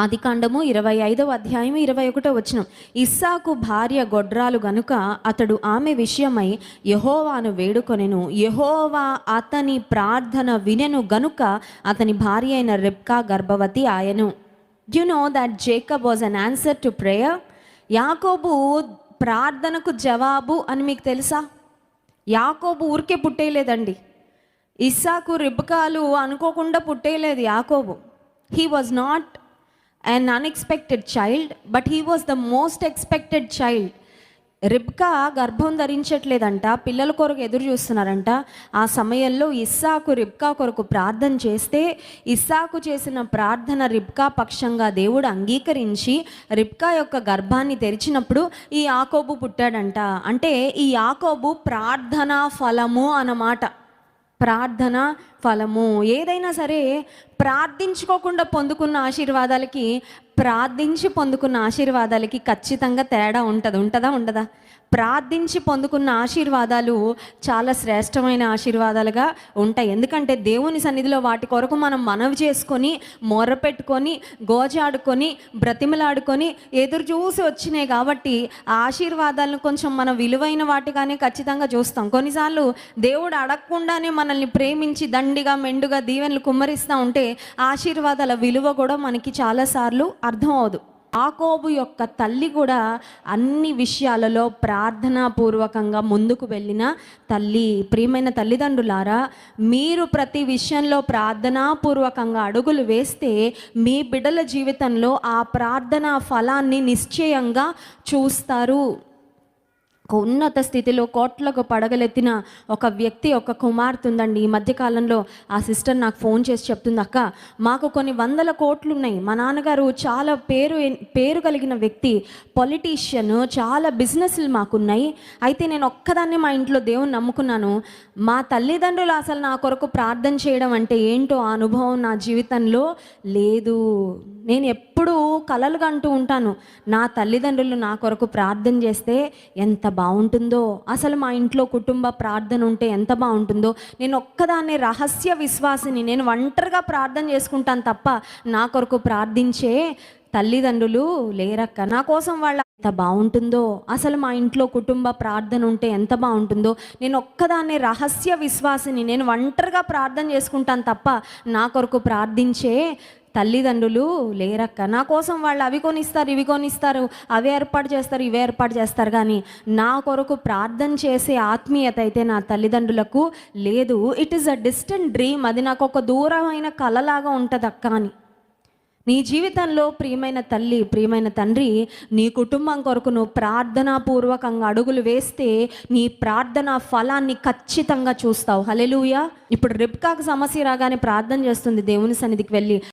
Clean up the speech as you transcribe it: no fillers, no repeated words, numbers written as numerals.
ఆదికాండము 25వ అధ్యాయం 21వ వచనం. ఇస్సాకు భార్య గొడ్రాలు గనుక అతడు ఆమె విషయమై యెహోవాను వేడుకొనెను. యెహోవా అతని ప్రార్థన వినెను గనుక అతని భార్య అయిన రెబ్కా గర్భవతి ఆయను. You know that Jacob was an answer to prayer. యాకోబు ప్రార్థనకు జవాబు అని మీకు తెలుసా? యాకోబు ఊరికే పుట్టేయలేదండి. ఇస్సాకు రిబ్కాలు అనుకోకుండా పుట్టేయలేదు యాకోబు. He was not an unexpected child, but he was the most expected child. రిబ్కా గర్భం ధరించట్లేదంట, పిల్లల కొరకు ఎదురు చూస్తున్నారంట. ఆ సమయంలో ఇస్సాకు రిబ్కా కొరకు ప్రార్థన చేస్తే ఇస్సాకు చేసిన ప్రార్థన రిబ్కా పక్షంగా దేవుడు అంగీకరించి రిబ్కా యొక్క గర్భాన్ని తెరిచినప్పుడు ఈ యాకోబు పుట్టాడంట. అంటే ఈ యాకోబు ప్రార్థనా ఫలము అన్నమాట. ప్రార్థన ఫలము. ఏదైనా సరే ప్రార్థించుకోకుండా పొందుకున్న ఆశీర్వాదాలకి, ప్రార్థించి పొందుకున్న ఆశీర్వాదాలకి ఖచ్చితంగా తేడా ఉంటుందా ఉండదా? ప్రార్థించి పొందుకున్న ఆశీర్వాదాలు చాలా శ్రేష్టమైన ఆశీర్వాదాలుగా ఉంటాయి. ఎందుకంటే దేవుని సన్నిధిలో వాటి కొరకు మనం మనవి చేసుకొని, మొర్రపెట్టుకొని, గోజాడుకొని, బ్రతిమలాడుకొని ఎదురు చూసి వచ్చినాయి కాబట్టి ఆ ఆశీర్వాదాలను కొంచెం మన విలువైన వాటిగానే ఖచ్చితంగా చూస్తాం. కొన్నిసార్లు దేవుడు అడగకుండానే మనల్ని ప్రేమించి దండిగా మెండుగా దీవెనలు కుమ్మరిస్తూ ఉంటే ఆశీర్వాదాల విలువ కూడా మనకి చాలాసార్లు అర్థం అవదు. యాకోబు యొక్క తల్లి కూడా అన్ని విషయాలలో ప్రార్థనాపూర్వకంగా ముందుకు వెళ్ళిన తల్లి. ప్రియమైన తల్లిదండ్రులారా, మీరు ప్రతి విషయంలో ప్రార్థనాపూర్వకంగా అడుగులు వేస్తే మీ బిడ్డల జీవితంలో ఆ ప్రార్థనా ఫలాన్ని నిశ్చయంగా చూస్తారు. ఉన్నత స్థితిలో కోట్లకు పడగలెత్తిన ఒక వ్యక్తి, ఒక కుమార్తె ఉందండి. ఈ మధ్యకాలంలో ఆ సిస్టర్ నాకు ఫోన్ చేసి చెప్తుంది, అక్క మాకు కొన్ని 100 కోట్లు ఉన్నాయి, మా నాన్నగారు చాలా పేరు కలిగిన వ్యక్తి, పొలిటీషియన్, చాలా బిజినెస్లు మాకున్నాయి, అయితే నేను ఒక్కదాన్ని మా ఇంట్లో దేవుని నమ్ముకున్నాను. మా తల్లిదండ్రులు అసలు నా కొరకు ప్రార్థన చేయడం అంటే ఏంటో ఆ అనుభవం నా జీవితంలో లేదు. నేను ఎప్పుడూ కలలుగా అంటూ ఉంటాను, నా తల్లిదండ్రులు నా కొరకు ప్రార్థన చేస్తే ఎంత బాగుంటుందో, అసలు మా ఇంట్లో కుటుంబ ప్రార్థన ఉంటే ఎంత బాగుంటుందో. నేను ఒక్కదాన్ని రహస్య విశ్వాసిని, నేను ఒంటరిగా ప్రార్థన చేసుకుంటాను తప్ప నా కొరకు ప్రార్థించే తల్లిదండ్రులు లేరక్క. నా కోసం వాళ్ళ ఎంత బాగుంటుందో, అసలు మా ఇంట్లో కుటుంబ ప్రార్థన ఉంటే ఎంత బాగుంటుందో. నేను ఒక్కదాన్ని రహస్య విశ్వాసిని, నేను ఒంటరిగా ప్రార్థన చేసుకుంటాను తప్ప నా కొరకు ప్రార్థించే తల్లిదండ్రులు లేరక్క. నా కోసం వాళ్ళు అవి కొనిస్తారు, ఇవి కొనిస్తారు, అవి ఏర్పాటు చేస్తారు, ఇవి ఏర్పాటు చేస్తారు, కానీ నా కొరకు ప్రార్థన చేసే ఆత్మీయత అయితే నా తల్లిదండ్రులకు లేదు. It is a distant dream. అది నాకు ఒక దూరమైన కలలాగా ఉంటుంది అక్క అని. నీ జీవితంలో ప్రియమైన తల్లి, ప్రియమైన తండ్రి, నీ కుటుంబం కొరకు నువ్వు ప్రార్థనాపూర్వకంగా అడుగులు వేస్తే నీ ప్రార్థన ఫలాన్ని ఖచ్చితంగా చూస్తావు. హల్లెలూయా. ఇప్పుడు రిబ్కాకు సమస్య రాగానే ప్రార్థన చేస్తుంది దేవుని సన్నిధికి వెళ్ళి.